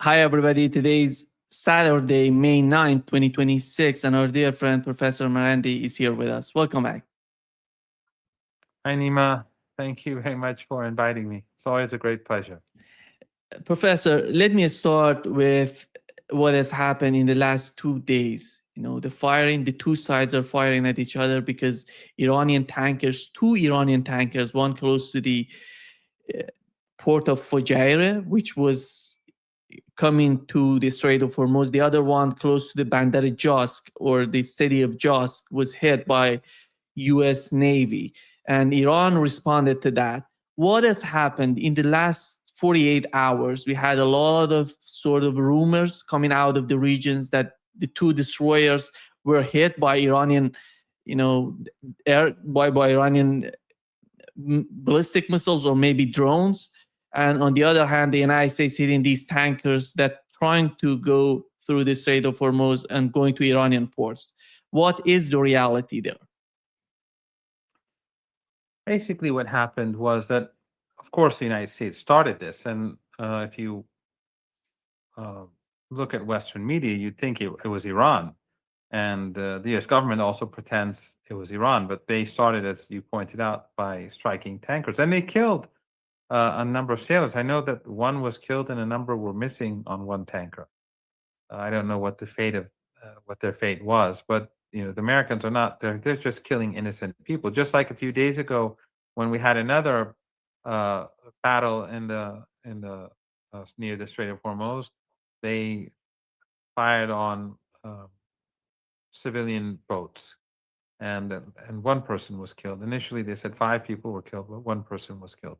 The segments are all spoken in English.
Hi, everybody. Today's Saturday, May 9th, 2026, and our dear friend, Professor Marandi, is here with us. Welcome back. Hi, Nima. Thank you very much for inviting me. It's always a great pleasure. Professor, let me start with what has happened in the last 2 days. The firing, the two sides are firing at each other because two Iranian tankers, one close to the uh, port of Fujairah, which was coming to the Strait of Hormuz. The other one close to the Bandar Jask or the city of Jask was hit by US Navy. And Iran responded to that. What has happened in the last 48 hours? We had a lot of sort of rumors coming out of the regions that the two destroyers were hit by Iranian, by Iranian ballistic missiles or maybe drones. And on the other hand, the United States hitting these tankers that trying to go through the Strait of Hormuz and going to Iranian ports. What is the reality there? Basically, what happened was that, of course, the United States started this. And if you uh, look at Western media, you'd think it was Iran. And the US government also pretends it was Iran. But they started, as you pointed out, by striking tankers. And they killed a number of sailors. I know that one was killed and a number were missing on one tanker. I don't know what the fate of what their fate was, but the Americans are not. They're just killing innocent people. Just like a few days ago when we had another uh, battle in the near the Strait of Hormuz, they fired on civilian boats, and one person was killed. Initially, they said 5 people were killed, but one person was killed.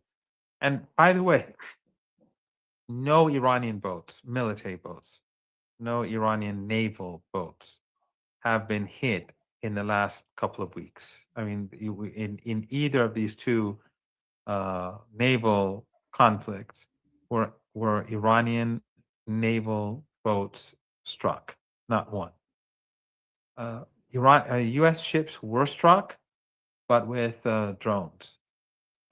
And by the way, no Iranian boats, military boats, no Iranian naval boats have been hit in the last couple of weeks. I mean, in either of these two naval conflicts, were Iranian naval boats struck, not one. U.S. ships were struck, but with drones.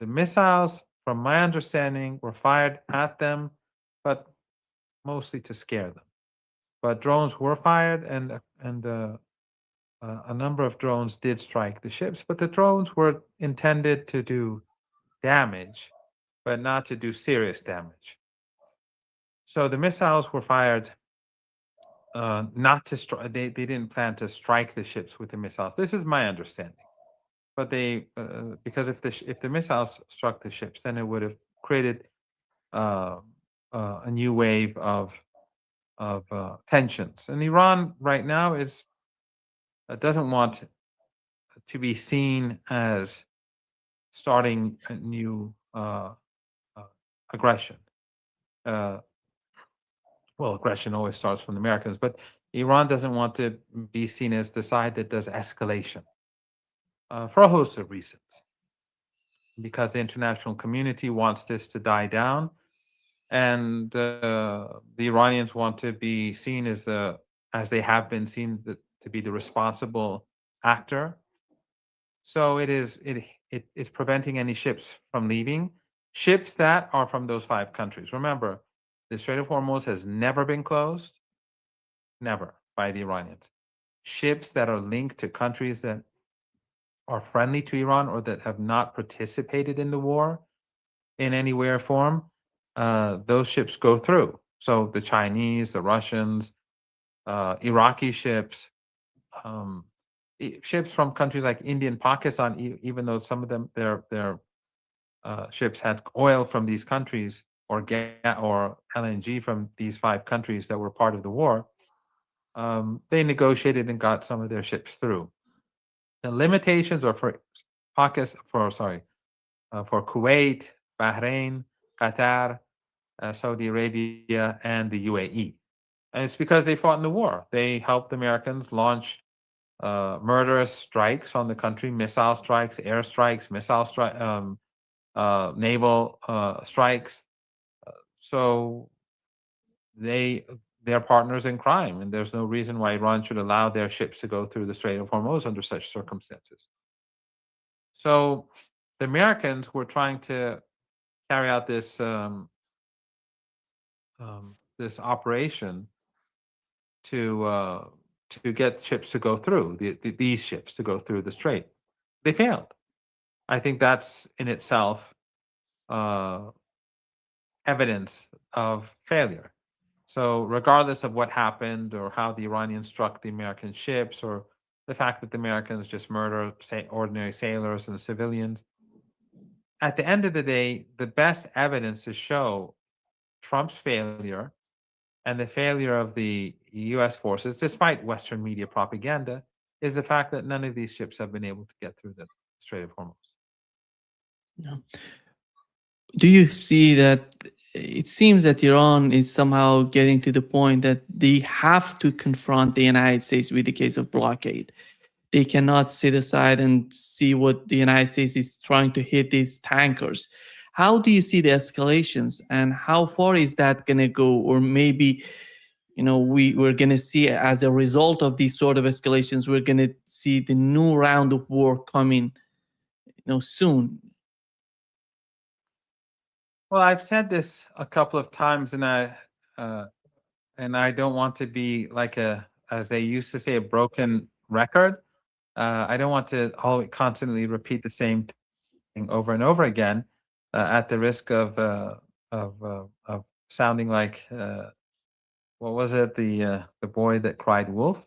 The missiles, from my understanding, were fired at them, but mostly to scare them. But drones were fired, and a number of drones did strike the ships, but the drones were intended to do damage, but not to do serious damage. So the missiles were fired not to strike. They didn't plan to strike the ships with the missiles. This is my understanding. But because if the missiles struck the ships, then it would have created uh, a new wave of tensions. And Iran right now doesn't want to be seen as starting a new uh, aggression. Uh, well, aggression always starts from the Americans, but Iran doesn't want to be seen as the side that does escalation for a host of reasons. Because the international community wants this to die down, and the Iranians want to be seen as they have been seen to be the responsible actor. So it's preventing any ships from leaving. Ships that are from those 5 countries. Remember, the Strait of Hormuz has never been closed, never by the Iranians. Ships that are linked to countries that are friendly to Iran or that have not participated in the war in any way or form, those ships go through. So the Chinese, the Russians, Iraqi ships, um, ships from countries like India and Pakistan, even though some of them their ships had oil from these countries or or LNG from these 5 countries that were part of the war, they negotiated and got some of their ships through. The limitations are for Pakistan, for Kuwait, Bahrain, Qatar, Saudi Arabia, and the UAE. And it's because they fought in the war. They helped the Americans launch murderous strikes on the country, missile strikes, air strikes, naval strikes. So they they're partners in crime, and there's no reason why Iran should allow their ships to go through the Strait of Hormuz under such circumstances. So the Americans were trying to carry out this this operation to get ships to go through these ships to go through the strait. They failed. I think that's in itself uh, evidence of failure. So, regardless of what happened or how the Iranians struck the American ships or the fact that the Americans just murder ordinary sailors and civilians, at the end of the day, the best evidence to show Trump's failure and the failure of the US forces, despite Western media propaganda, is the fact that none of these ships have been able to get through the Strait of Hormuz. Yeah. Do you see that it seems that Iran is somehow getting to the point that they have to confront the United States with the case of blockade? They cannot sit aside and see what the United States is trying to hit these tankers. How do you see the escalations, and how far is that going to go? Or maybe, we're going to see, as a result of these sort of escalations, we're going to see the new round of war coming, soon. Well, I've said this a couple of times, and I don't want to be like as they used to say, a broken record. I don't want to always constantly repeat the same thing over and over again, at the risk of sounding like what was it, the boy that cried wolf.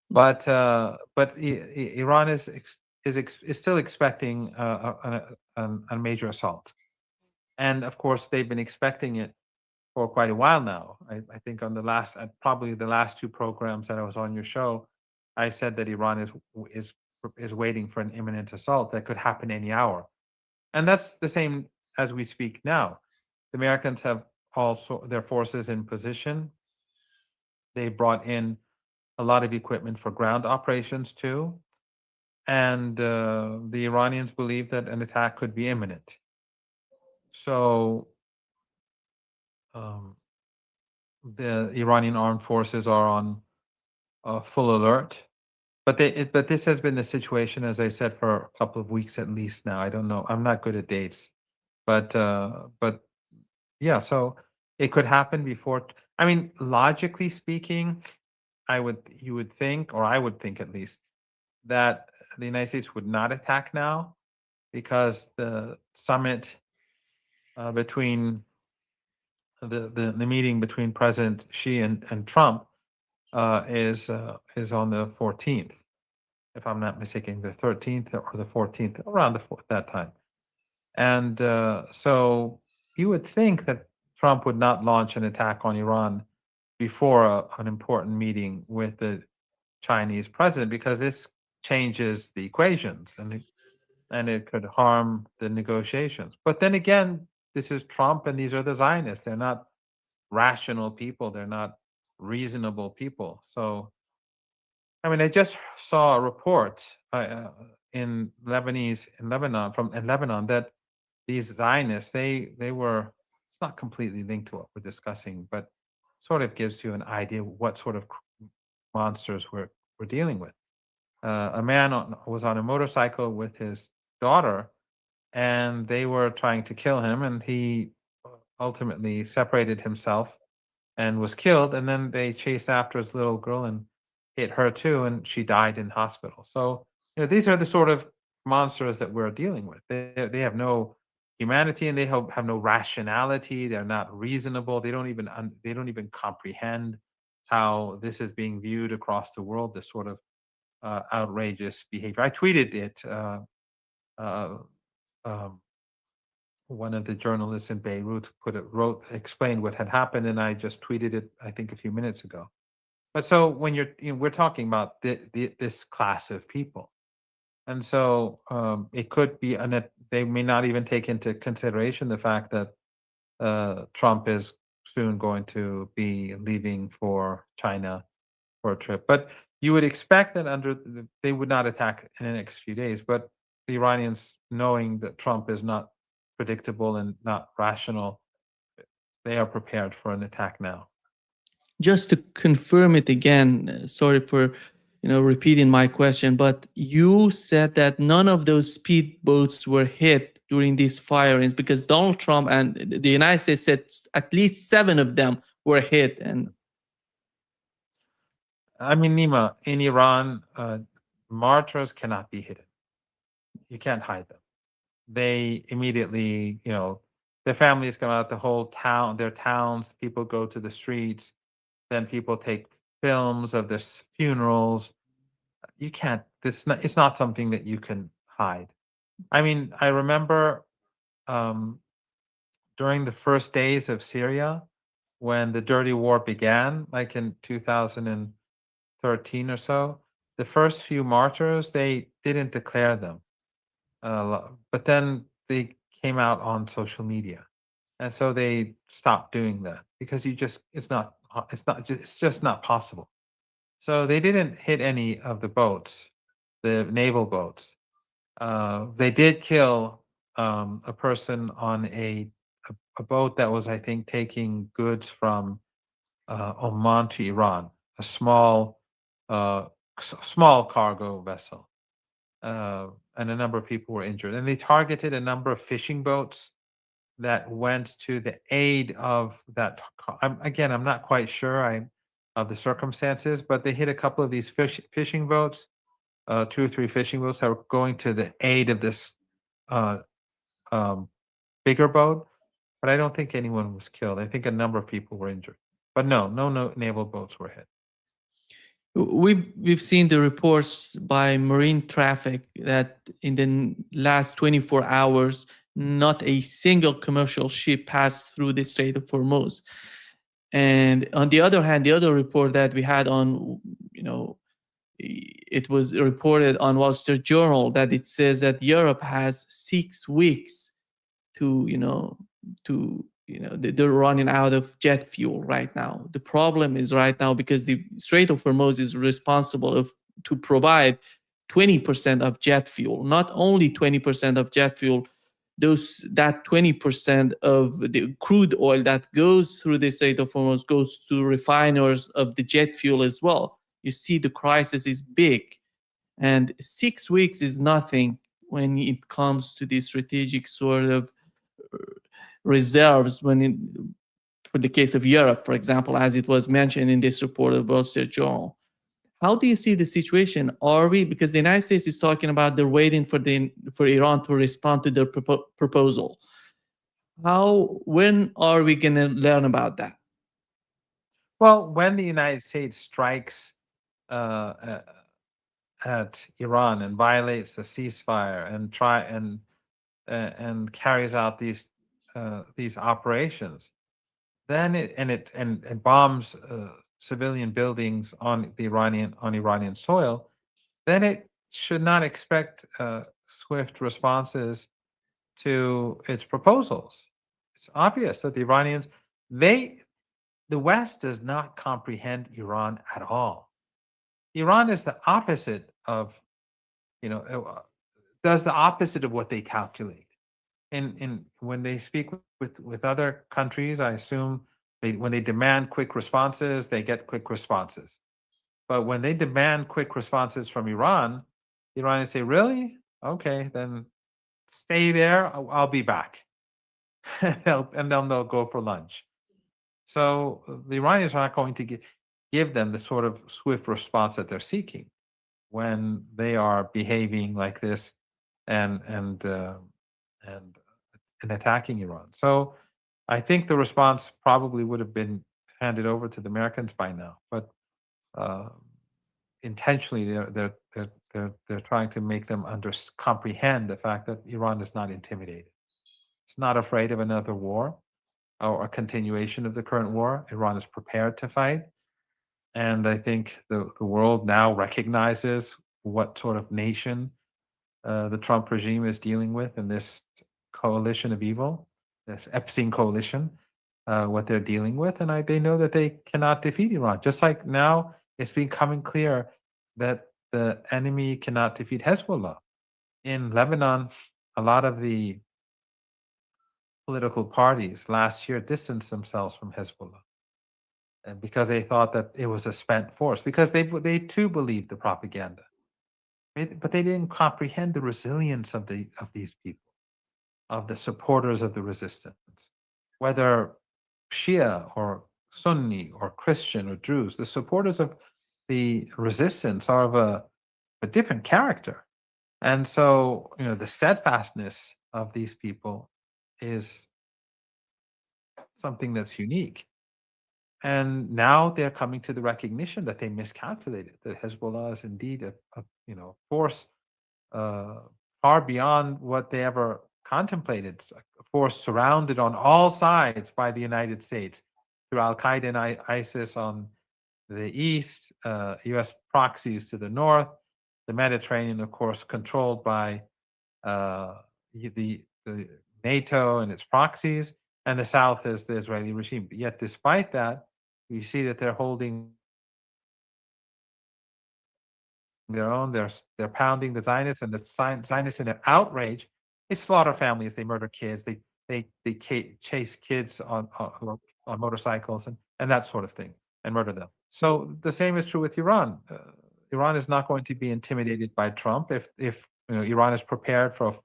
But Iran is still expecting a major assault, and of course they've been expecting it for quite a while now. I think on the last, probably the last two programs that I was on your show, I said that Iran is waiting for an imminent assault that could happen any hour, and that's the same as we speak now. The Americans have also their forces in position. They brought in a lot of equipment for ground operations too, and the Iranians believe that an attack could be imminent. So um, the Iranian armed forces are on full alert. But this has been the situation, as I said, for a couple of weeks at least now. I don't know. I'm not good at dates, but yeah. So it could happen before. I mean, logically speaking, you would think, or I would think at least, that the United States would not attack now because the summit between the meeting between President Xi and Trump is on the 14th, if I'm not mistaken, the 13th or the 14th, around that time. And so you would think that Trump would not launch an attack on Iran before an important meeting with the Chinese president, because this changes the equations and it could harm the negotiations. But then again, this is Trump and these are the Zionists. They're not rational people. They're not reasonable people. So, I mean, I just saw a report in Lebanon that these Zionists, they were, it's not completely linked to what we're discussing, but sort of gives you an idea what sort of monsters we're dealing with. A man was on a motorcycle with his daughter, and they were trying to kill him, and he ultimately separated himself and was killed. And then they chased after his little girl and hit her too, and she died in hospital. So these are the sort of monsters that we're dealing with. They have no humanity, and they have no rationality. They're not reasonable. They don't even comprehend how this is being viewed across the world. This sort of outrageous behavior. I tweeted it. Uh, um, One of the journalists in Beirut explained what had happened, and I just tweeted it, I think, a few minutes ago. But so when we're talking about this class of people, and so it could be, they may not even take into consideration the fact that Trump is soon going to be leaving for China for a trip. But you would expect that they would not attack in the next few days. But the Iranians, knowing that Trump is not predictable and not rational, they are prepared for an attack now. Just to confirm it again, sorry for repeating my question, but you said that none of those speedboats were hit during these firings, because Donald Trump and the United States said at least 7 of them were hit. And I mean, Nima, in Iran, martyrs cannot be hidden. You can't hide them. They immediately, their families come out, the whole town, their towns, people go to the streets, then people take films of their funerals. You can't, it's not something that you can hide. I mean, I remember um, during the first days of Syria, when the dirty war began, like in 2013 or so, the first few martyrs, they didn't declare them. But then they came out on social media. And so they stopped doing that because it's just not possible. So they didn't hit any of the boats, the naval boats. They did kill a person on a boat that was, I think, taking goods from Oman to Iran, a uh, small cargo vessel, and a number of people were injured. And they targeted a number of fishing boats that went to the aid of that. I'm not quite sure of the circumstances, but they hit a couple of these fishing boats, two or three fishing boats that were going to the aid of this uh, um, bigger boat. But I don't think anyone was killed. I think a number of people were injured. But no naval boats were hit. we've seen the reports by marine traffic that in the last 24 hours, not a single commercial ship passed through the Strait of Hormuz. And on the other hand, the other report that we had on, it was reported on Wall Street Journal that it says that Europe has 6 weeks to, they're running out of jet fuel right now. The problem is right now because the Strait of Hormuz is responsible to provide 20% of jet fuel, not only 20% of jet fuel, that 20% of the crude oil that goes through the Strait of Hormuz goes to refiners of the jet fuel as well. You see, the crisis is big, and 6 weeks is nothing when it comes to the strategic sort of reserves. For the case of Europe, for example, as it was mentioned in this report of Wall Street Journal. How do you see the situation? Are we, because the United States is talking about they're waiting for Iran to respond to their proposal. When are we going to learn about that? Well, when the United States strikes uh, at Iran and violates the ceasefire and carries out these operations, then it bombs civilian buildings on Iranian soil, then it should not expect swift responses to its proposals. It's obvious that the West does not comprehend Iran at all. Iran is the opposite of, does the opposite of what they calculate. In when they speak with other countries, I assume when they demand quick responses, they get quick responses. But when they demand quick responses from Iran, the Iranians say, "Really? Okay, then stay there. I'll be back," and then they'll go for lunch. So the Iranians are not going to give them the sort of swift response that they're seeking when they are behaving like this and and and attacking Iran. So I think the response probably would have been handed over to the Americans by now, but uh, intentionally they're trying to make them comprehend the fact that Iran is not intimidated. It's not afraid of another war or a continuation of the current war. Iran is prepared to fight. And I think the world now recognizes what sort of nation the Trump regime is dealing with in this coalition of evil, this Epstein coalition, what they're dealing with. And they know that they cannot defeat Iran. Just like now it's becoming clear that the enemy cannot defeat Hezbollah. In Lebanon, a lot of the political parties last year distanced themselves from Hezbollah, and because they thought that it was a spent force, because they too believed the propaganda, but they didn't comprehend the resilience of these people, of the supporters of the resistance, whether Shia or Sunni or Christian or Druze. The supporters of the resistance are of a different character. And so, the steadfastness of these people is something that's unique. And now they're coming to the recognition that they miscalculated, that Hezbollah is indeed a force uh, far beyond what they ever contemplated. It's a force surrounded on all sides by the United States through Al Qaeda and ISIS on the east, U.S. proxies to the north, the Mediterranean, of course, controlled by uh, the NATO and its proxies, and the south is the Israeli regime. But yet, despite that, you see that they're holding their own. They're pounding the Zionists, and the Zionists in their outrage, they slaughter families, they murder kids, they chase kids on motorcycles and that sort of thing, and murder them. So the same is true with Iran. Iran is not going to be intimidated by Trump if Iran is prepared for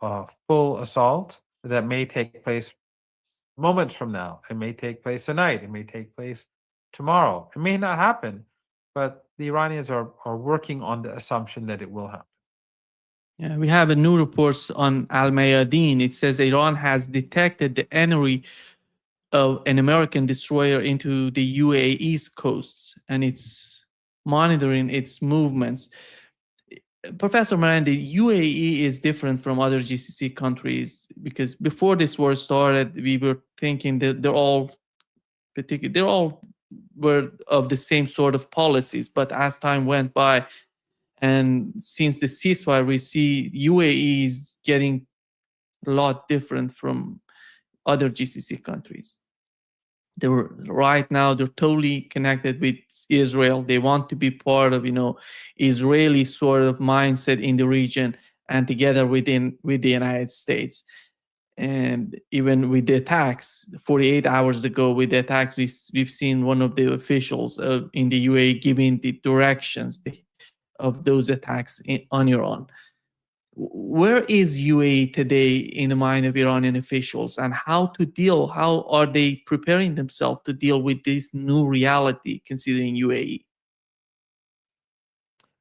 a full assault that may take place moments from now. It may take place tonight. It may take place tomorrow. It may not happen, but the Iranians are working on the assumption that it will happen. Yeah, we have a new reports on Al Mayadeen. It says Iran has detected the entry of an American destroyer into the UAE's coasts, and it's monitoring its movements. Professor Marandi, UAE is different from other GCC countries because before this war started, we were thinking that they're all were of the same sort of policies. But as time went by, and since the ceasefire, we see UAE is getting a lot different from other GCC countries. Right now they're totally connected with Israel. They want to be part of Israeli sort of mindset in the region and together with the United States. And even with the attacks 48 hours ago, with the attacks, we've seen one of the officials in the UAE giving the directions of those attacks on Iran. Where is UAE today in the mind of Iranian officials, and how are they preparing themselves to deal with this new reality considering UAE?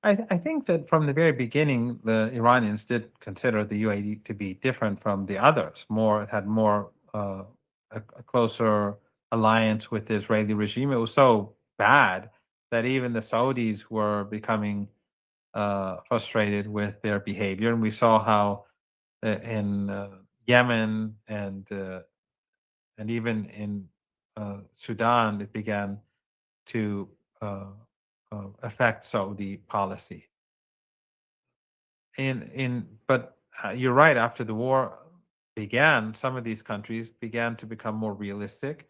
I think that from the very beginning, the Iranians did consider the UAE to be different from the others. It had more a closer alliance with the Israeli regime. It was so bad that even the Saudis were becoming frustrated with their behavior, and we saw how in Yemen and even in Sudan, it began to affect Saudi policy. But you're right. After the war began, some of these countries began to become more realistic.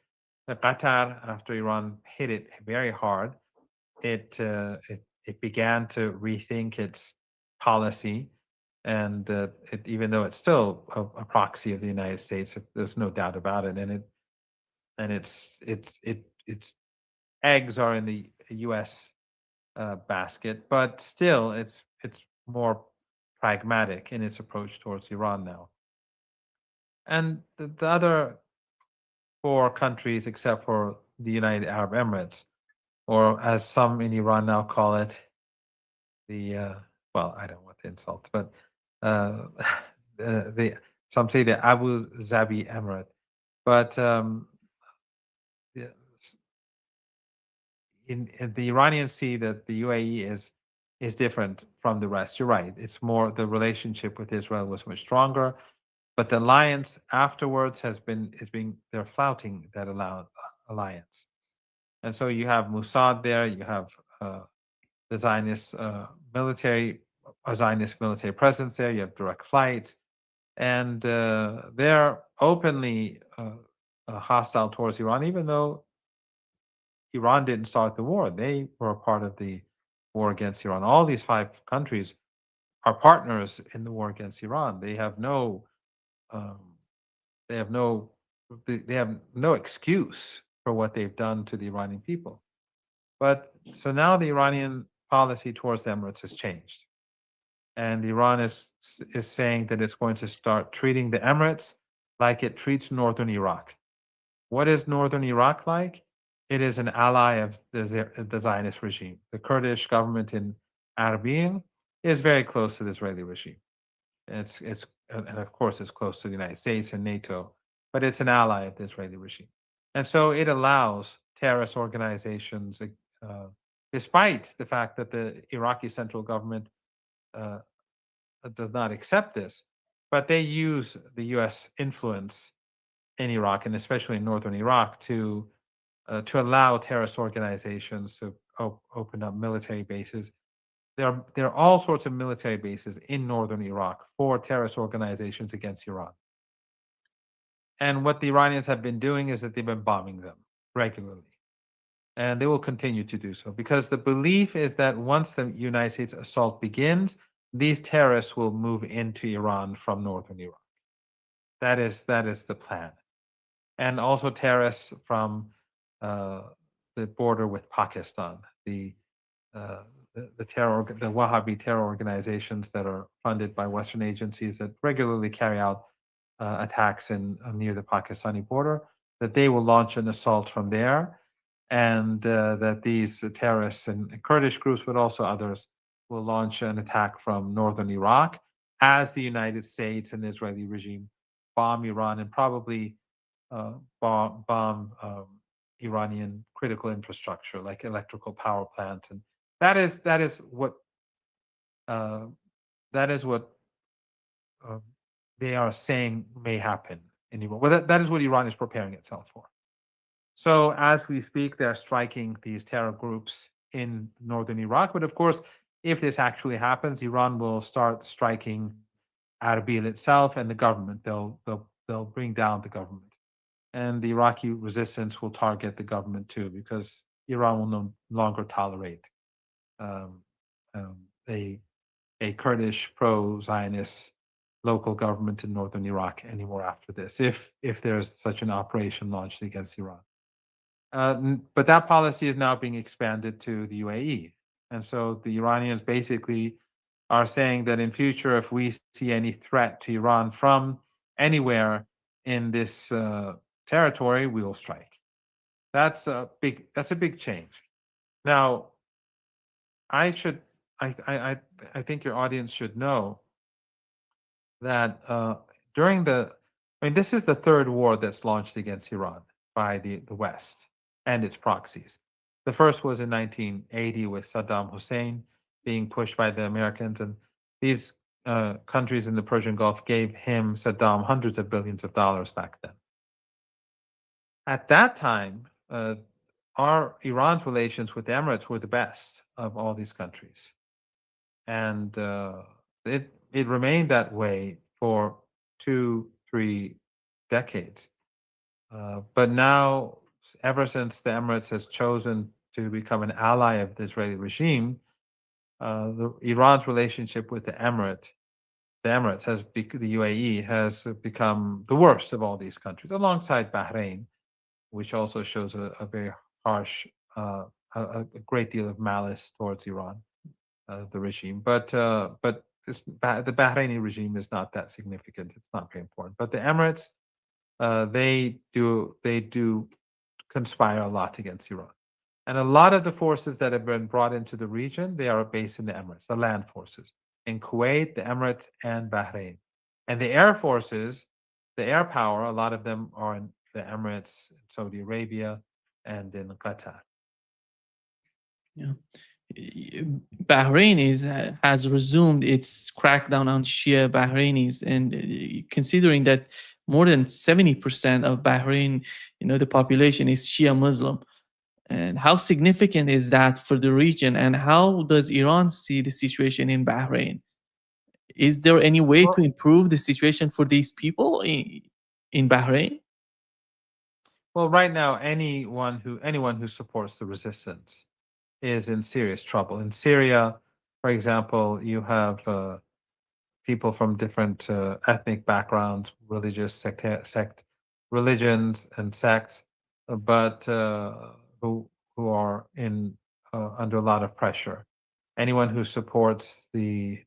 Qatar, after Iran hit it very hard, it began to rethink its policy, and even though it's still a proxy of the United States, there's no doubt about it, and its eggs are in the U.S. Basket, but still, it's more pragmatic in its approach towards Iran now. And the other four countries, except for the United Arab Emirates, or as some in Iran now call it, well, I don't want to insult, but uh, the some say the Abu Dhabi Emirate, but yeah, in the Iranians see that the UAE is different from the rest. You're right. It's more the relationship with Israel was much stronger, but the alliance afterwards they're flouting that alliance, and so you have Mossad there. You have the Zionist military, a Zionist military presence there. You have direct flights, and they're openly hostile towards Iran, even though Iran didn't start the war. They were a part of the war against Iran. All these five countries are partners in the war against Iran. Um, they have no, they have no excuse for what they've done to the Iranian people. But so now the Iranian policy towards the Emirates has changed, and Iran is saying that it's going to start treating the Emirates like it treats northern Iraq. What is northern Iraq like? It is an ally of the Zionist regime. The Kurdish government in Arbil is very close to the Israeli regime. It's and of course it's close to the United States and NATO, but it's an ally of the Israeli regime, and so it allows terrorist organizations, despite the fact that the Iraqi central government uh, does not accept this, but they use the U.S. influence in Iraq and especially in northern Iraq to allow terrorist organizations to open up military bases. There are all sorts of military bases in northern Iraq for terrorist organizations against Iran. And what the Iranians have been doing is that they've been bombing them regularly. And they will continue to do so because the belief is that once the United States assault begins, these terrorists will move into Iran from northern Iraq. That is the plan. And also terrorists from uh, the border with Pakistan, uh, the Wahhabi terror organizations that are funded by Western agencies that regularly carry out attacks in near the Pakistani border, that they will launch an assault from there, and that these terrorists and Kurdish groups, but also others, will launch an attack from northern Iraq as the United States and the Israeli regime bomb Iran and probably bomb Iranian critical infrastructure like electrical power plants, and that is that is what uh, that is what uh, they are saying may happen in Iran. Well, that is what Iran is preparing itself for. So as we speak, they're striking these terror groups in northern Iraq. But of course, if this actually happens, Iran will start striking Erbil itself and the government. They'll bring down the government, and the Iraqi resistance will target the government too, because Iran will no longer tolerate um, um, a Kurdish pro-Zionist local government in northern Iraq anymore after this, if there's such an operation launched against Iran. But that policy is now being expanded to the UAE, and so the Iranians basically are saying that in future, if we see any threat to Iran from anywhere in this territory, we will strike. That's a big change. Now, I should I think your audience should know that during the I mean this is the third war that's launched against Iran by the West and its proxies. The first was in 1980 with Saddam Hussein being pushed by the Americans, and these countries in the Persian Gulf gave him Saddam hundreds of billions of dollars back then. At that time, our Iran's relations with the Emirates were the best of all these countries, and it remained that way for 2, 3 decades. But now, ever since the Emirates has chosen to become an ally of the Israeli regime, Iran's relationship with the Emirates the UAE has become the worst of all these countries, alongside Bahrain, which also shows a very harsh, a great deal of malice towards Iran, the regime. But the Bahraini regime is not that significant. It's not very important. But the Emirates, they do conspire a lot against Iran. And a lot of the forces that have been brought into the region, they are based in the Emirates, the land forces in Kuwait, the Emirates, and Bahrain. And the air forces, the air power, a lot of them are in the Emirates, Saudi Arabia, and in Qatar. Yeah. Bahrain has resumed its crackdown on Shia Bahrainis, and considering that more than 70% of Bahrain, the population is Shia Muslim, and how significant is that for the region? And how does Iran see the situation in Bahrain? Is there any way to Well, improve the situation for these people in Bahrain? well, right now, anyone who supports the resistance is in serious trouble. In Syria, for example, you have people from different ethnic backgrounds, religions and sects, but who are in under a lot of pressure. Anyone who supports the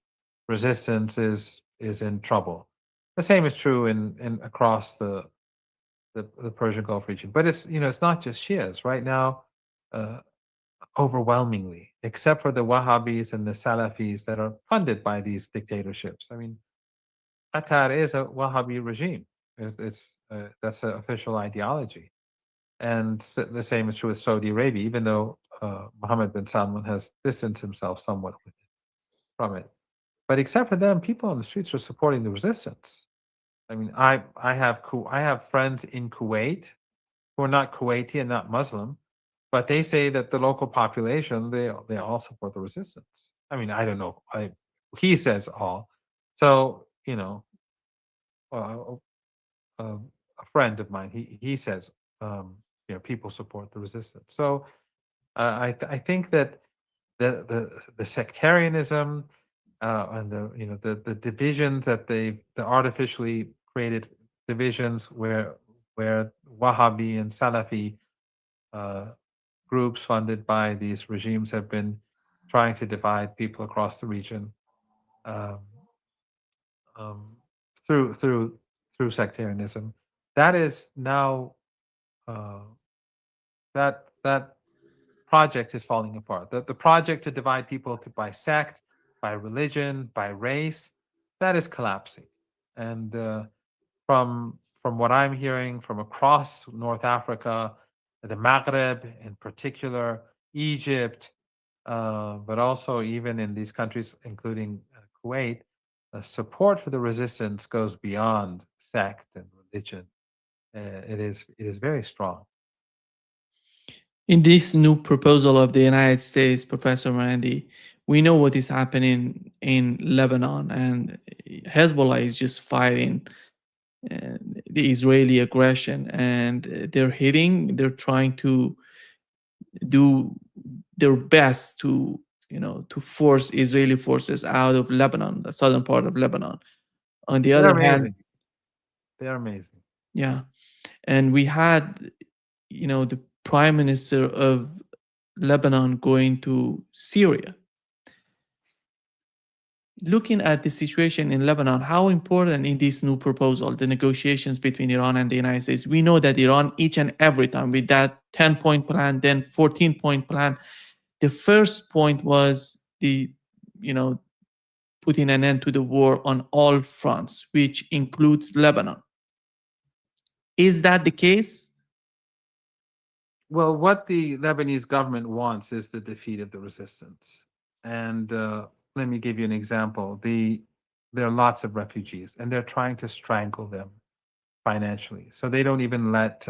resistance is in trouble. The same is true in across the Persian Gulf region. But it's not just Shias right now. Uh, Overwhelmingly, except for the Wahhabis and the Salafis that are funded by these dictatorships. I mean, Qatar is a Wahhabi regime. That's an official ideology, and the same is true with Saudi Arabia. Even though Mohammed bin Salman has distanced himself somewhat from it, but except for them, people on the streets are supporting the resistance. I mean, I have friends in Kuwait who are not Kuwaiti and not Muslim, but they say that the local population they all support the resistance. I mean, I don't know. I He says all, so uh, uh, a friend of mine he says people support the resistance. So I think that the sectarianism and the divisions that the artificially created divisions where Wahhabi and Salafi uh, groups funded by these regimes have been trying to divide people across the region um, um, through through through sectarianism. That is now uh, that project is falling apart. The project to divide people by sect, by religion, by race, that is collapsing. And from what I'm hearing from across North Africa, the Maghreb in particular, Egypt, but also even in these countries, including Kuwait, support for the resistance goes beyond sect and religion. It is very strong. In this new proposal of the United States, Professor Marandi, we know what is happening in Lebanon, and Hezbollah is just fighting the Israeli aggression, and they're trying to do their best to to force Israeli forces out of Lebanon, the southern part of Lebanon. On the They're other hand, amazing. They're amazing. yeah, and we had the prime minister of Lebanon going to Syria. Looking at the situation in Lebanon, how important in this new proposal, the negotiations between Iran and the United States? We know that Iran, each and every time with that 10-point plan, then 14-point plan, the first point was you know, putting an end to the war on all fronts, which includes Lebanon. Is that the case? Well, what the Lebanese government wants is the defeat of the resistance. And let me give you an example. There are lots of refugees, and they're trying to strangle them financially. So they don't even let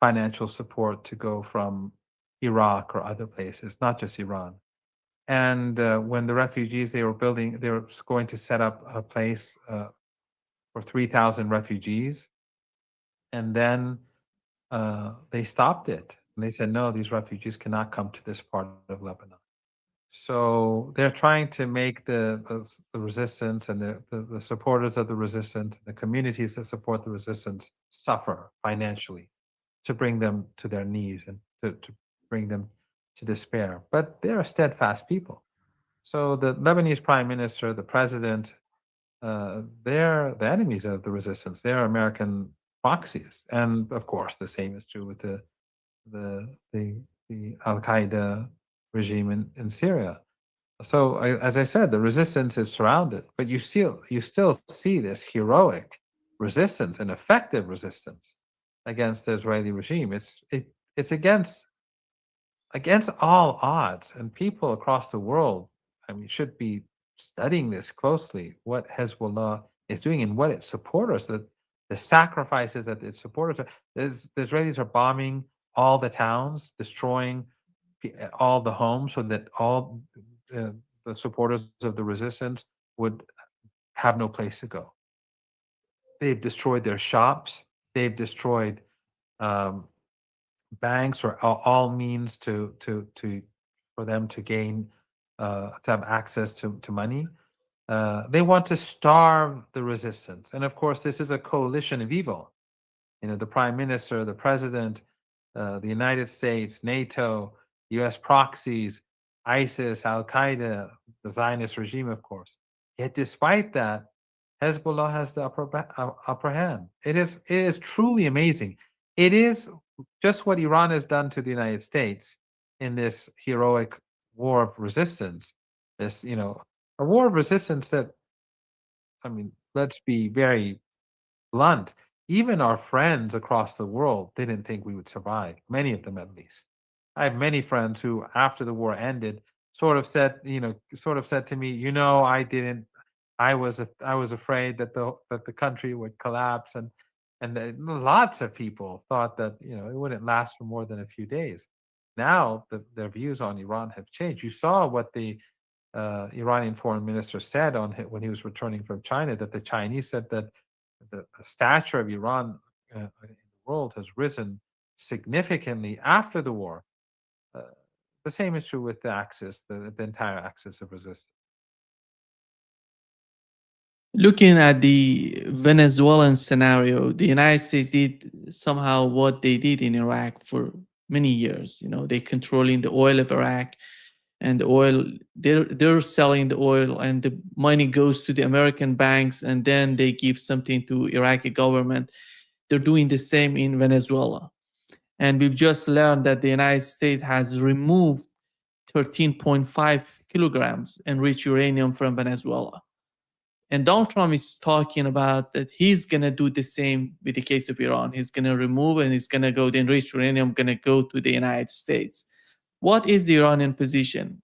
financial support to go from Iraq or other places, not just Iran. And when the refugees they were going to set up a place for 3,000 refugees, and then they stopped it. And they said, no, these refugees cannot come to this part of Lebanon. So they're trying to make the resistance and the supporters of the resistance, the communities that support the resistance, suffer financially to bring them to their knees and to bring them to despair. But they're a steadfast people. So the Lebanese prime minister, the president, they're the enemies of the resistance. They're American proxies, and of course, the same is true with the the, the Al Qaeda regime in Syria. So, as I said, the resistance is surrounded, but you still see this heroic resistance and effective resistance against the Israeli regime. It's against all odds, and people across the world, I mean, should be studying this closely. What Hezbollah is doing and what its supporters, the sacrifices that its supporters are. The Israelis are bombing all the towns, destroying all the homes, so that all the supporters of the resistance would have no place to go. They've destroyed their shops. They've destroyed um, banks or all means to for them to gain to have access to money. They want to starve the resistance, and of course, this is a coalition of evil. The prime minister, the president, the United States, NATO, U.S. proxies, ISIS, Al Qaeda, the Zionist regime, of course. Yet, despite that, Hezbollah has the upper hand. It is truly amazing. It is just what Iran has done to the United States in this heroic war of resistance. This, a war of resistance that, I mean, let's be very blunt. Even our friends across the world didn't think we would survive, many of them at least. I have many friends who, after the war ended, sort of said to me, I didn't. I was afraid that the country would collapse, and lots of people thought that it wouldn't last for more than a few days. Now their views on Iran have changed. You saw what the Iranian foreign minister said when he was returning from China, that the Chinese said that the stature of Iran in the world has risen significantly after the war. Uh, the same is true with the entire axis of resistance. Looking at the Venezuelan scenario, the United States did somehow what they did in Iraq for many years. They controlling the oil of Iraq, and the oil, they're selling the oil, and the money goes to the American banks, and then they give something to Iraqi government. They're doing the same in Venezuela. And we've just learned that the United States has removed 13.5 kilograms enriched uranium from Venezuela. And Donald Trump is talking about that he's going to do the same with the case of Iran. He's going to remove, and he's going to go, the enriched uranium going to go to the United States. What is the Iranian position?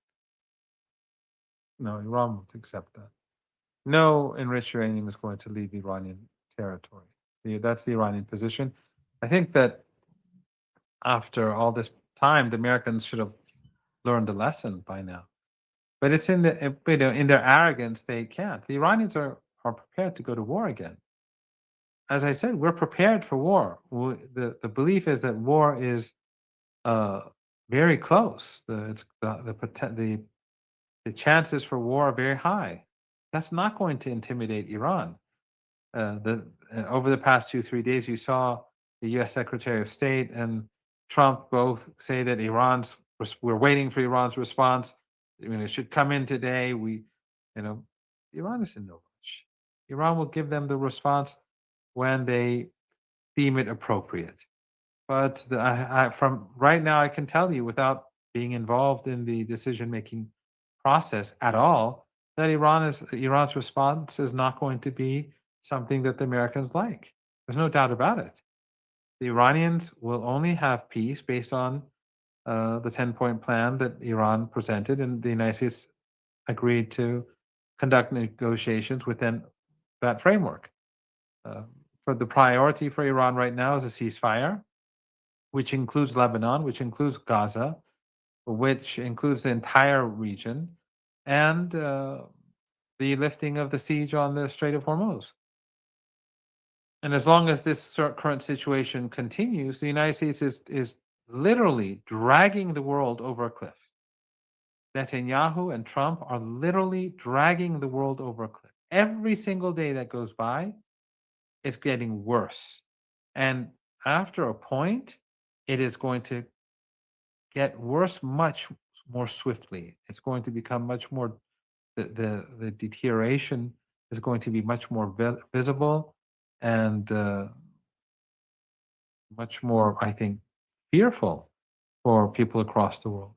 No, Iran won't accept that. No enriched uranium is going to leave Iranian territory. That's the Iranian position. I think that after all this time, the Americans should have learned a lesson by now. But it's in their arrogance they can't. The Iranians are prepared to go to war again. As I said, we're prepared for war. The belief is that war is very close. The chances for war are very high. That's not going to intimidate Iran. Over the past 2-3 days, you saw the U.S. Secretary of State and Trump both say that we're waiting for Iran's response. It should come in today. Iran is in no rush. Iran will give them the response when they deem it appropriate. But from right now, I can tell you, without being involved in the decision-making process at all, that Iran's response is not going to be something that the Americans like. There's no doubt about it. The Iranians will only have peace based on the 10-point plan that Iran presented, and the United States agreed to conduct negotiations within that framework. For the priority for Iran right now is a ceasefire, which includes Lebanon, which includes Gaza, which includes the entire region, and the lifting of the siege on the Strait of Hormuz. And as long as this current situation continues, the United States is literally dragging the world over a cliff. Netanyahu and Trump are literally dragging the world over a cliff. Every single day that goes by, it's getting worse. And after a point, it is going to get worse much more swiftly. It's going to become much more, the deterioration is going to be much more visible and much more, I think, fearful for people across the world.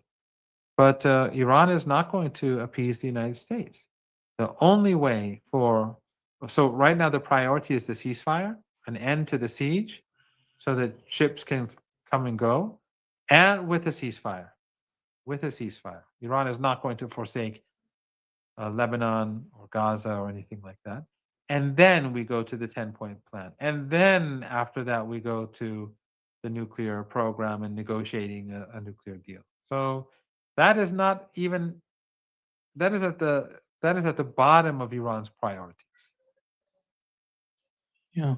But Iran is not going to appease the United States. The only way so right now the priority is the ceasefire, an end to the siege, so that ships can come and go, and with a ceasefire. Iran is not going to forsake Lebanon or Gaza or anything like that. And then we go to the 10-point plan. And then after that, we go to the nuclear program and negotiating a nuclear deal. So that is not even, that is at the bottom of Iran's priorities. Yeah.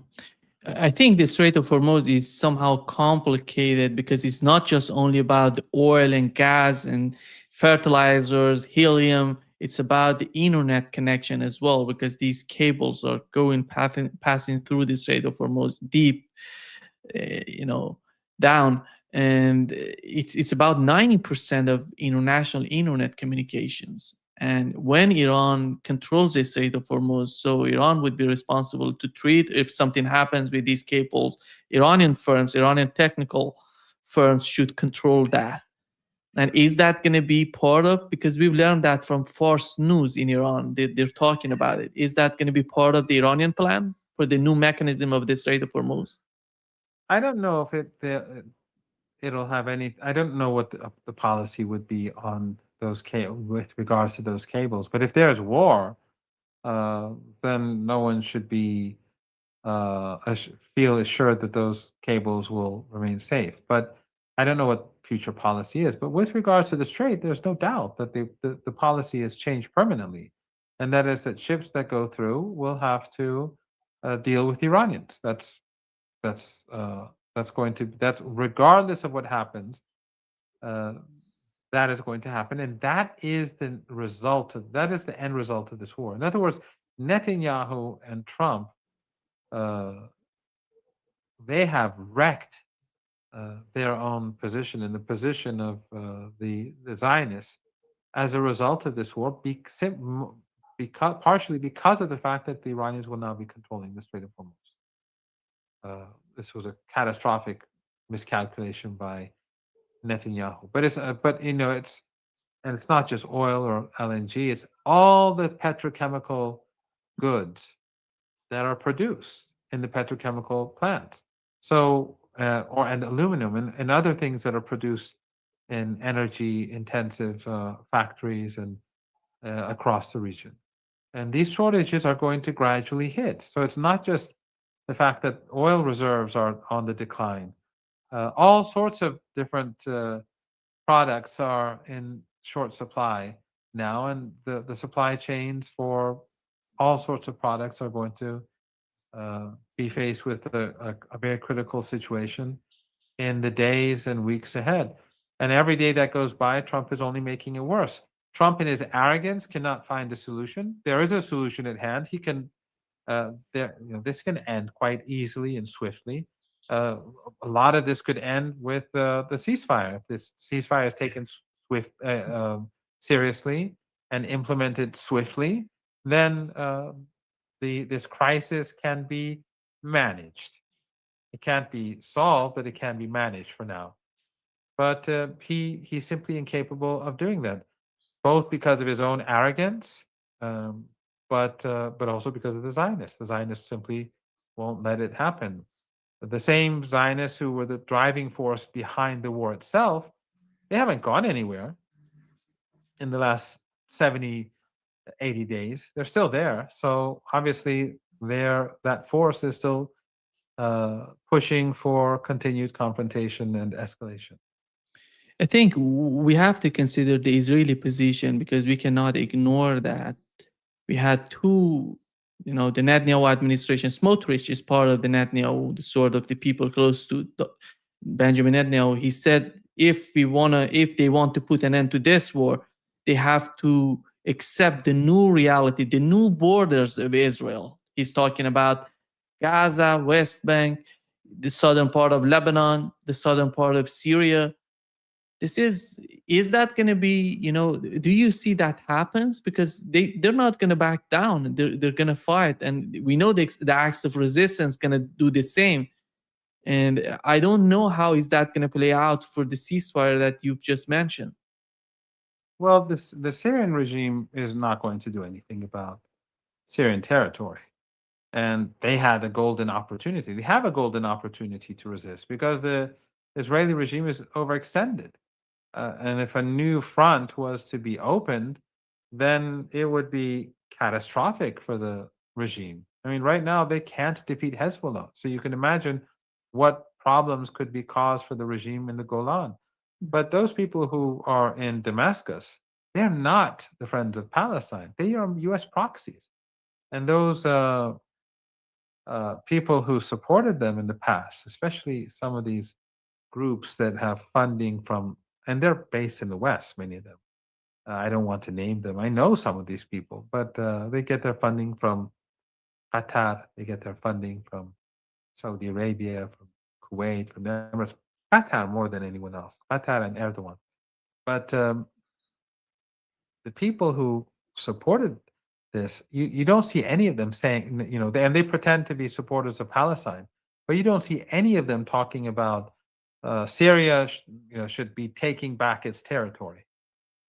I think the Strait of Hormuz is somehow complicated because it's not just only about the oil and gas and fertilizers, helium. It's about the internet connection as well, because these cables are passing through the Strait of Hormuz deep, down, and it's about 90% of international internet communications. And when Iran controls the Strait of Hormuz, so Iran would be responsible to treat if something happens with these cables. Iranian firms, Iranian technical firms should control that. And is that going to be part of, because we've learned that from Fars News in Iran, they're talking about it. Is that going to be part of the Iranian plan for the new mechanism of the Strait of Hormuz? I don't know if it'll have any. I don't know what the policy would be on those with regards to those cables. But if there's war, uh, then no one should be feel assured that those cables will remain safe. But I don't know what future policy is. But with regards to the strait, there's no doubt that the policy has changed permanently, and that is that ships that go through will have to deal with Iranians. That's that's going to that's regardless of what happens. Uh, that is going to happen, and that is the result of that is the end result of this war. In other words, Netanyahu and Trump, uh, they have wrecked their own position and the position of the Zionists as a result of this war, because partially because of the fact that the Iranians will now be controlling the Strait of Hormuz. This was a catastrophic miscalculation by Netanyahu. But it's not just oil or LNG. It's all the petrochemical goods that are produced in the petrochemical plants. So and aluminum and other things that are produced in energy intensive factories and across the region. And these shortages are going to gradually hit. So it's not just the fact that oil reserves are on the decline. All sorts of different products are in short supply now, and the supply chains for all sorts of products are going to be faced with a very critical situation in the days and weeks ahead. And every day that goes by, Trump is only making it worse. Trump, in his arrogance, cannot find a solution. There is a solution at hand. He can this can end quite easily and swiftly. Uh, a lot of this could end with the ceasefire. If this ceasefire is taken seriously and implemented swiftly, then this crisis can be managed. It can't be solved, but it can be managed for now. But he's simply incapable of doing that, both because of his own arrogance, um, but also because of the Zionists. The Zionists simply won't let it happen. The same Zionists who were the driving force behind the war itself, they haven't gone anywhere in the last 70, 80 days. They're still there. So obviously, that force is still pushing for continued confrontation and escalation. I think we have to consider the Israeli position because we cannot ignore that. We had two, the Netanyahu administration. Smotrich is part of the Netanyahu, the sort of the people close to Benjamin Netanyahu. He said if they want to put an end to this war, they have to accept the new reality, the new borders of Israel. He's talking about Gaza, West Bank, the southern part of Lebanon, the southern part of Syria. This is that going to be, do you see that happens? Because they're not going to back down. They're going to fight, and we know the acts of resistance going to do the same. And I don't know how is that going to play out for the ceasefire that you've just mentioned. Well, the Syrian regime is not going to do anything about Syrian territory. And they had a golden opportunity. They have a golden opportunity to resist because the Israeli regime is overextended. And if a new front was to be opened, then it would be catastrophic for the regime. I mean, right now they can't defeat Hezbollah. So you can imagine what problems could be caused for the regime in the Golan. But those people who are in Damascus, they're not the friends of Palestine. They are US proxies. And those people who supported them in the past, especially some of these groups that have funding from, and they're based in the West, many of them. I don't want to name them. I know some of these people, but they get their funding from Qatar. They get their funding from Saudi Arabia, from Kuwait, from the Emirates. Qatar more than anyone else. Qatar and Erdogan. But the people who supported this, you don't see any of them saying, and they pretend to be supporters of Palestine, but you don't see any of them talking about Syria, should be taking back its territory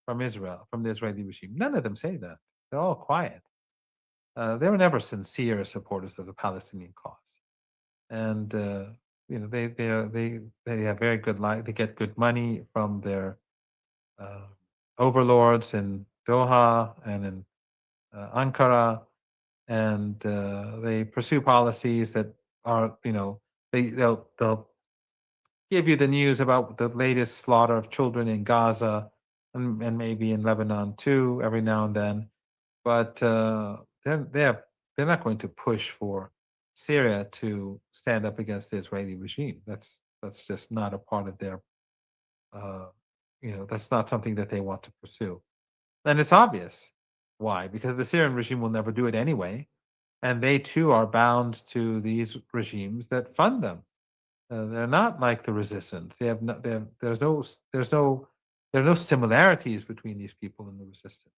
from Israel, from the Israeli regime. None of them say that. They're all quiet. They were never sincere supporters of the Palestinian cause, and they have very good life. They get good money from their uh, overlords in Doha and in Ankara, and they pursue policies that are, they'll give you the news about the latest slaughter of children in Gaza and maybe in Lebanon too, every now and then. But they're not going to push for Syria to stand up against the Israeli regime. That's just not a part of their, uh, that's not something that they want to pursue. And it's obvious why, because the Syrian regime will never do it anyway, and they too are bound to these regimes that fund them. They're not like the resistance. They have no, they have, there are no similarities between these people and the resistance.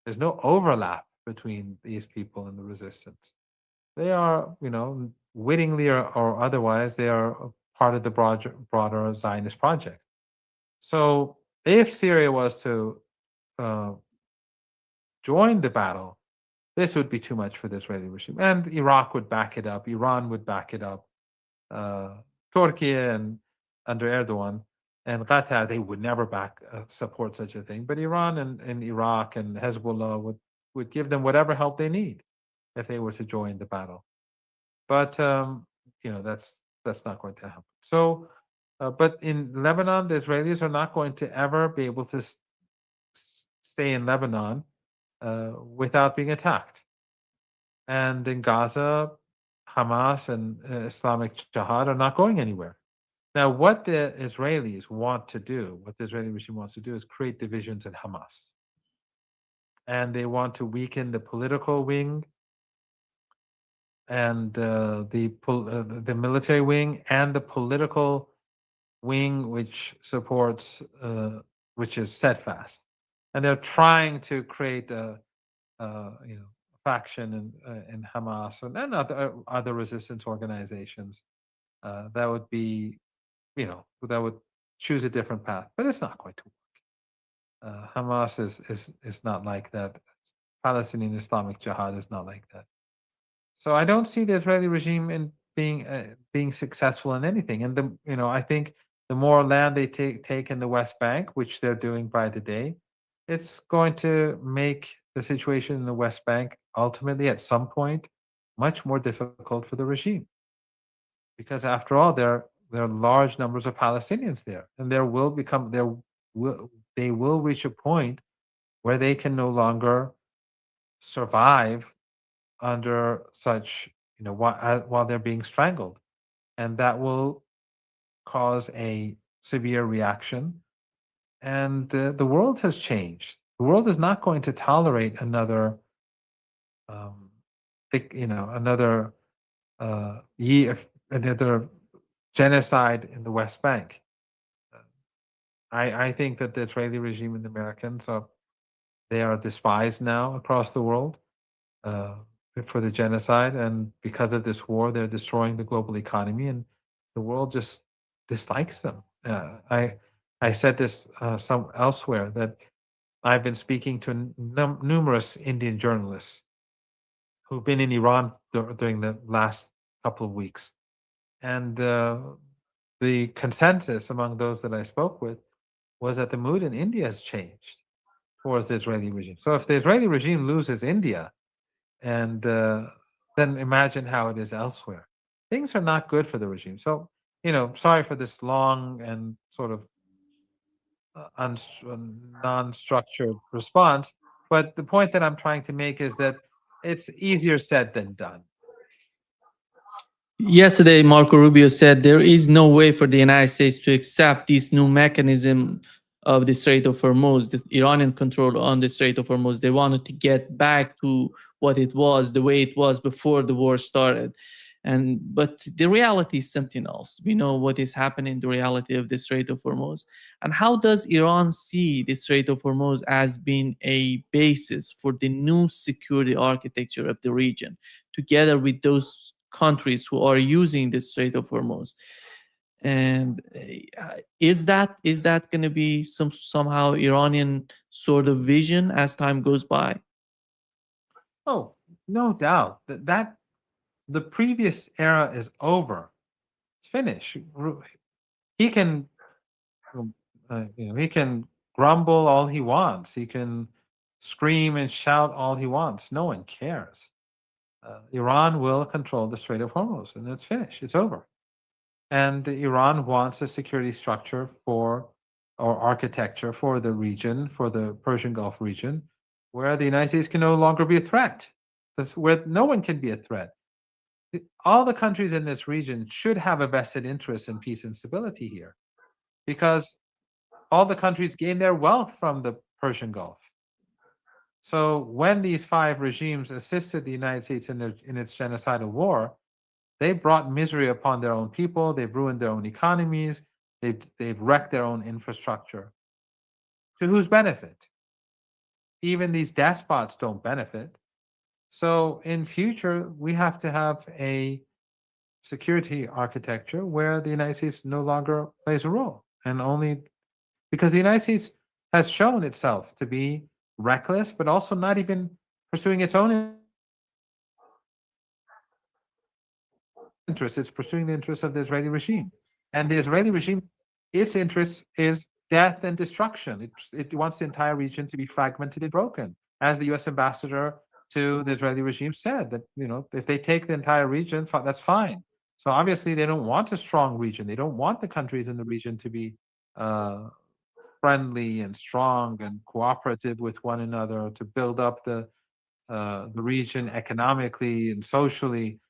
There's no overlap between these people and the resistance. They are, wittingly or otherwise, they are a part of the broader Zionist project. So if Syria was to uh, join the battle, this would be too much for the Israeli regime. And Iraq would back it up, Iran would back it up, uh, Turkey and under Erdogan and Qatar, they would never support such a thing. But Iran and Iraq and Hezbollah would give them whatever help they need if they were to join the battle. But that's not going to happen. So, but in Lebanon, the Israelis are not going to ever be able to stay in Lebanon without being attacked. And in Gaza, Hamas and Islamic Jihad are not going anywhere. Now, what the Israelis want to do, what the Israeli regime wants to do, is create divisions in Hamas. And they want to weaken the political wing and the military wing and the political wing, which supports, which is steadfast. And they're trying to create a faction in Hamas and other resistance organizations that would be, that would choose a different path. But it's not going to work. Hamas is not like that. Palestinian Islamic Jihad is not like that. So I don't see the Israeli regime in being successful in anything. And I think the more land they take in the West Bank, which they're doing by the day, it's going to make the situation in the West Bank ultimately, at some point, much more difficult for the regime. Because after all, there are large numbers of Palestinians there, and they will reach a point where they can no longer survive under such, while they're being strangled, and that will cause a severe reaction. And the world has changed. The world is not going to tolerate another, another year, another genocide in the West Bank. I think that the Israeli regime and the Americans they are despised now across the world for the genocide, and because of this war, they're destroying the global economy, and the world just dislikes them. I said this some elsewhere that I've been speaking to numerous Indian journalists who've been in Iran during the last couple of weeks, and the consensus among those that I spoke with was that the mood in India has changed towards the Israeli regime. So if the Israeli regime loses India, and then imagine how it is elsewhere. Things are not good for the regime. So, sorry for this long and sort of non-structured response, but the point that I'm trying to make is that it's easier said than done. Yesterday, Marco Rubio said there is no way for the United States to accept this new mechanism of the Strait of Hormuz, the Iranian control on the Strait of Hormuz. They wanted to get back to what it was, the way it was before the war started. But the reality is something else. We know what is happening, the reality of the Strait of Hormuz. And how does Iran see the Strait of Hormuz as being a basis for the new security architecture of the region, together with those countries who are using the Strait of Hormuz? And is that going to be somehow Iranian sort of vision as time goes by? Oh, no doubt that the previous era is over. It's finished. He can, he can grumble all he wants. He can scream and shout all he wants. No one cares. Iran will control the Strait of Hormuz, and it's finished. It's over. And Iran wants a security structure for or architecture for the region, for the Persian Gulf region, where the United States can no longer be a threat. That's where no one can be a threat. All the countries in this region should have a vested interest in peace and stability here, because all the countries gain their wealth from the Persian Gulf. So when these five regimes assisted the United States in its genocidal war, they brought misery upon their own people. They've ruined their own economies. They've wrecked their own infrastructure. To whose benefit? Even these despots don't benefit. So in future, we have to have a security architecture where the United States no longer plays a role, and only because the United States has shown itself to be reckless, but also not even pursuing its own interests. It's pursuing the interests of the Israeli regime. And the Israeli regime, its interest is death and destruction. It wants the entire region to be fragmented and broken. As the US ambassador to the Israeli regime said, that if they take the entire region, that's fine. So obviously they don't want a strong region. They don't want the countries in the region to be friendly and strong and cooperative with one another, to build up the region economically and socially.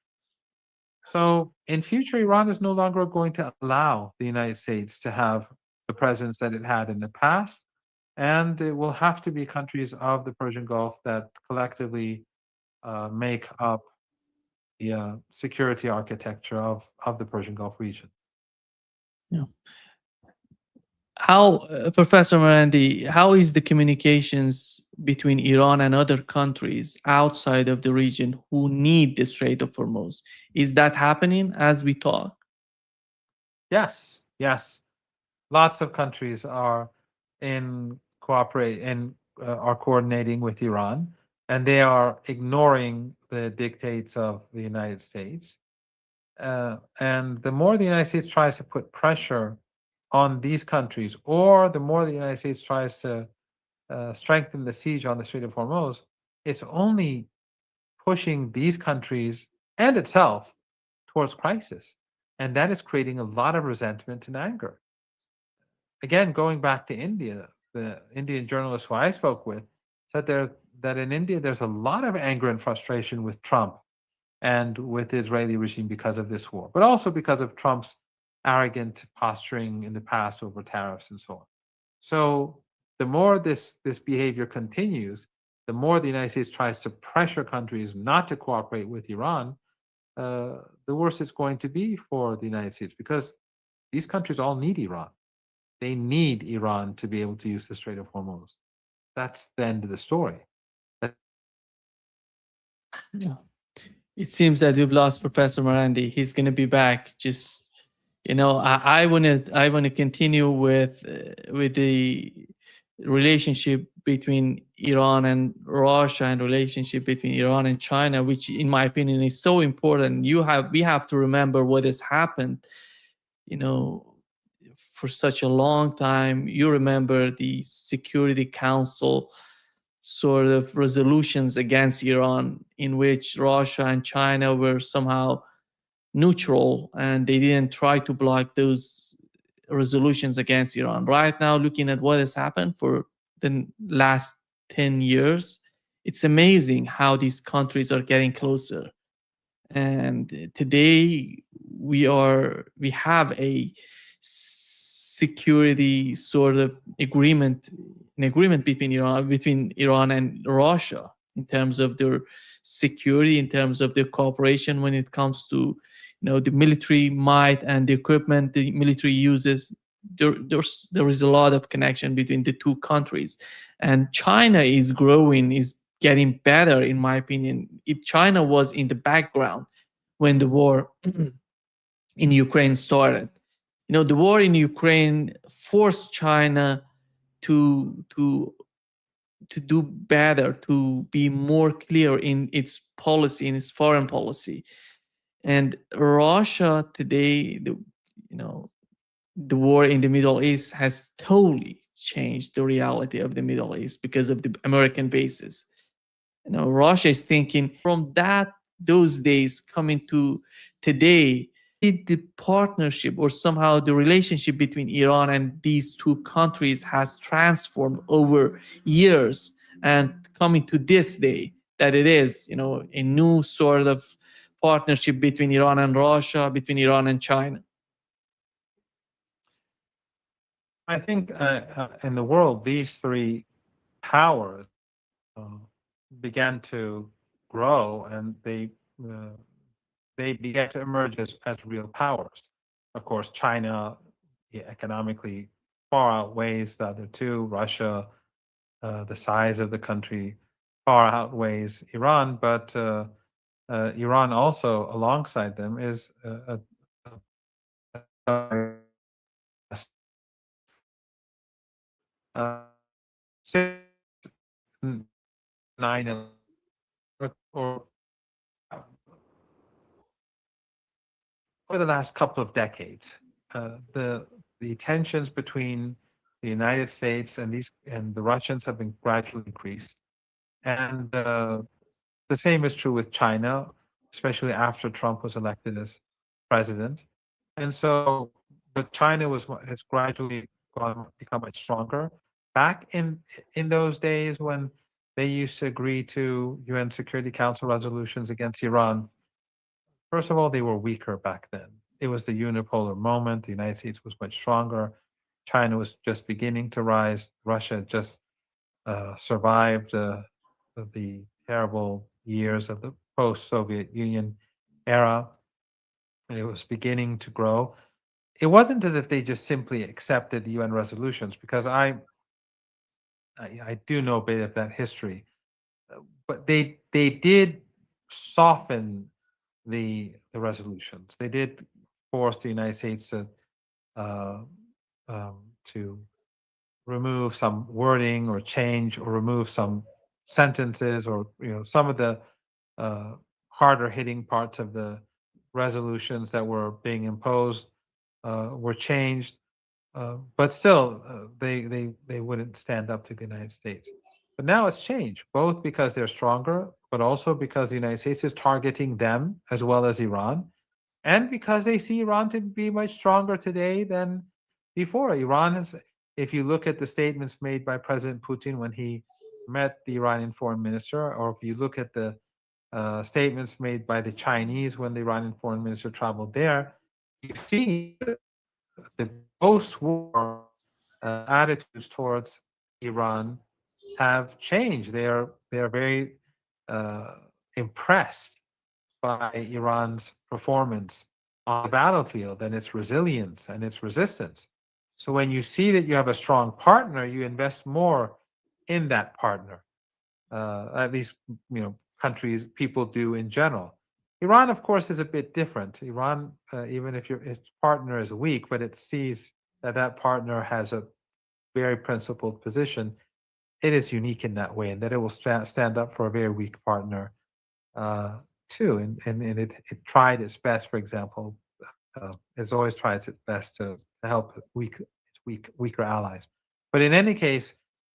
So in future, Iran is no longer going to allow the United States to have the presence that it had in the past. And it will have to be countries of the Persian Gulf that collectively make up the security architecture of the Persian Gulf region. Yeah. How, Professor Marandi, how is the communications between Iran and other countries outside of the region who need the Strait of Hormuz? Is that happening as we talk? Yes, yes. Lots of countries are coordinating with Iran, and they are ignoring the dictates of the United States. And the more the United States tries to put pressure on these countries, or the more the United States tries to strengthen the siege on the Strait of Hormuz, it's only pushing these countries and itself towards crisis. And that is creating a lot of resentment and anger. Again, going back to India, the Indian journalist who I spoke with said that in India there's a lot of anger and frustration with Trump and with the Israeli regime because of this war, but also because of Trump's arrogant posturing in the past over tariffs and so on. So the more this behavior continues, the more the United States tries to pressure countries not to cooperate with Iran, the worse it's going to be for the United States, because these countries all need Iran. They need Iran to be able to use the Strait of Hormuz. That's the end of the story. Yeah. It seems that we've lost Professor Marandi. He's going to be back. Just I want to continue with the relationship between Iran and Russia and relationship between Iran and China, which in my opinion is so important. We have to remember what has happened, for such a long time. You remember the Security Council sort of resolutions against Iran, in which Russia and China were somehow neutral and they didn't try to block those resolutions against Iran. Right now, looking at what has happened for the last 10 years, it's amazing how these countries are getting closer. And today we have a security sort of an agreement between Iran and Russia in terms of their security in terms of their cooperation when it comes to, the military might and the equipment the military uses. There is a lot of connection between the two countries, and China is growing, is getting better, in my opinion. If China was in the background when the war in Ukraine started, the war in Ukraine forced China to do better, to be more clear in its policy, in its foreign policy. And Russia today, you know the war in the Middle East has totally changed the reality of the Middle East because of the American bases. Russia is thinking from those days coming to today, the partnership or somehow the relationship between Iran and these two countries has transformed over years, and coming to this day that it is, a new sort of partnership between Iran and Russia, between Iran and China. I think in the world, these three powers uh, began to grow, and they began to emerge as real powers. Of course, China economically far outweighs the other two. Russia, the size of the country, far outweighs Iran, but Iran also, alongside them, is a uh, since 9 or over the last couple of decades, the tensions between the United States and the Russians have been gradually increased, and the same is true with China, especially after Trump was elected as president. And so, but China has gradually become much stronger. Back in those days when they used to agree to UN Security Council resolutions against Iran, first of all, they were weaker back then. It was the unipolar moment. The United States was much stronger. China was just beginning to rise. Russia had just survived the terrible years of the post-Soviet Union era, and it was beginning to grow. It wasn't as if they just simply accepted the UN resolutions, because I do know a bit of that history, but they did soften the resolutions. They did force the United States uh, to remove some wording or change or remove some sentences, or some of the uh, harder hitting parts of the resolutions that were being imposed were changed, but still they wouldn't stand up to the United States. But now it's changed, both because they're stronger, but also because the United States is targeting them as well as Iran, and because they see Iran to be much stronger today than before. Iran is, if you look at the statements made by President Putin when he met the Iranian foreign minister, or if you look at the statements made by the Chinese when the Iranian foreign minister traveled there, you see the post-war attitudes towards Iran have changed. They are very impressed by Iran's performance on the battlefield and its resilience and its resistance. So when you see that you have a strong partner, you invest more in that partner. At least countries, people do in general. Iran, of course, is a bit different. Iran, even if its partner is weak, but it sees that that partner has a very principled position, it is unique in that way, and that it will stand up for a very weak partner uh, too. And it tried its best, for example, it's always tried its best to help weaker allies. But in any case,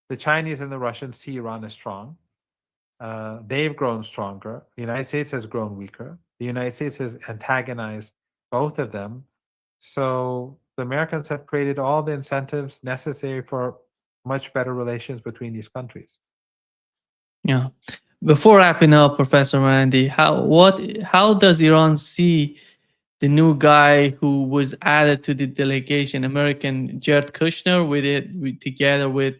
the Chinese and the Russians see Iran as strong. They've grown stronger. The United States has grown weaker. The United States has antagonized both of them. So the Americans have created all the incentives necessary for much better relations between these countries. Yeah. Before wrapping up, Professor Marandi, how does Iran see the new guy who was added to the delegation, American Jared Kushner, together with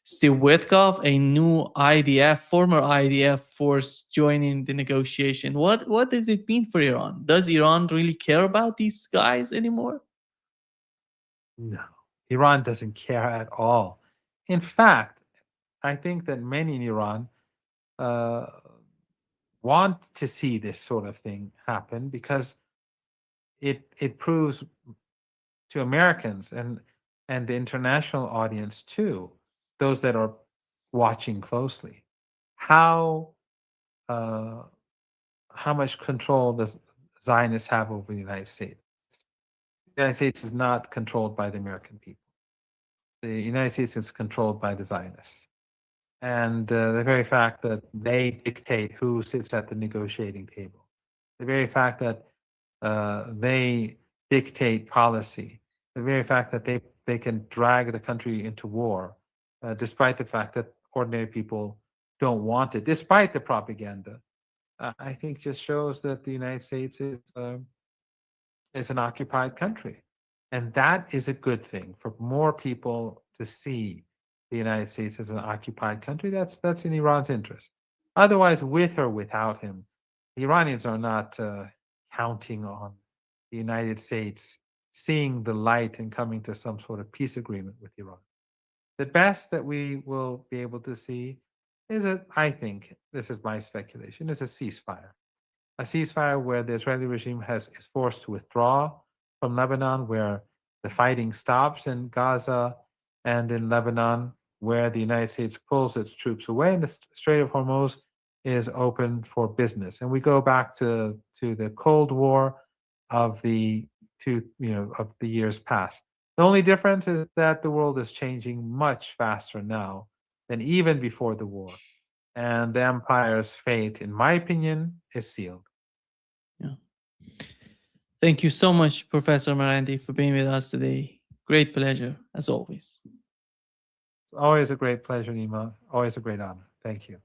Steve Witkoff, a new IDF, former IDF force joining the negotiation. What does it mean for Iran? Does Iran really care about these guys anymore? No, Iran doesn't care at all. In fact, I think that many in Iran uh, want to see this sort of thing happen because it proves to Americans and the international audience too, those that are watching closely, how uh, how much control the Zionists have over the United States. The United States is not controlled by the American people. The United States is controlled by the Zionists. And the very fact that they dictate who sits at the negotiating table, the very fact that they dictate policy, the very fact that they can drag the country into war, despite the fact that ordinary people don't want it, despite the propaganda, I think just shows that the United States is an occupied country. And that is a good thing for more people to see the United States as an occupied country. That's in Iran's interest. Otherwise, with or without him, the Iranians are not counting on the United States seeing the light and coming to some sort of peace agreement with Iran. The best that we will be able to see is I think, this is my speculation, is a ceasefire where the Israeli regime is forced to withdraw from Lebanon, where the fighting stops in Gaza and in Lebanon, where the United States pulls its troops away, and the Strait of Hormuz is open for business. And we go back to the Cold War of the of the years past. The only difference is that the world is changing much faster now than even before the war. And the empire's fate, in my opinion, is sealed. Yeah. Thank you so much, Professor Marandi, for being with us today. Great pleasure, as always. It's always a great pleasure, Nima. Always a great honor. Thank you.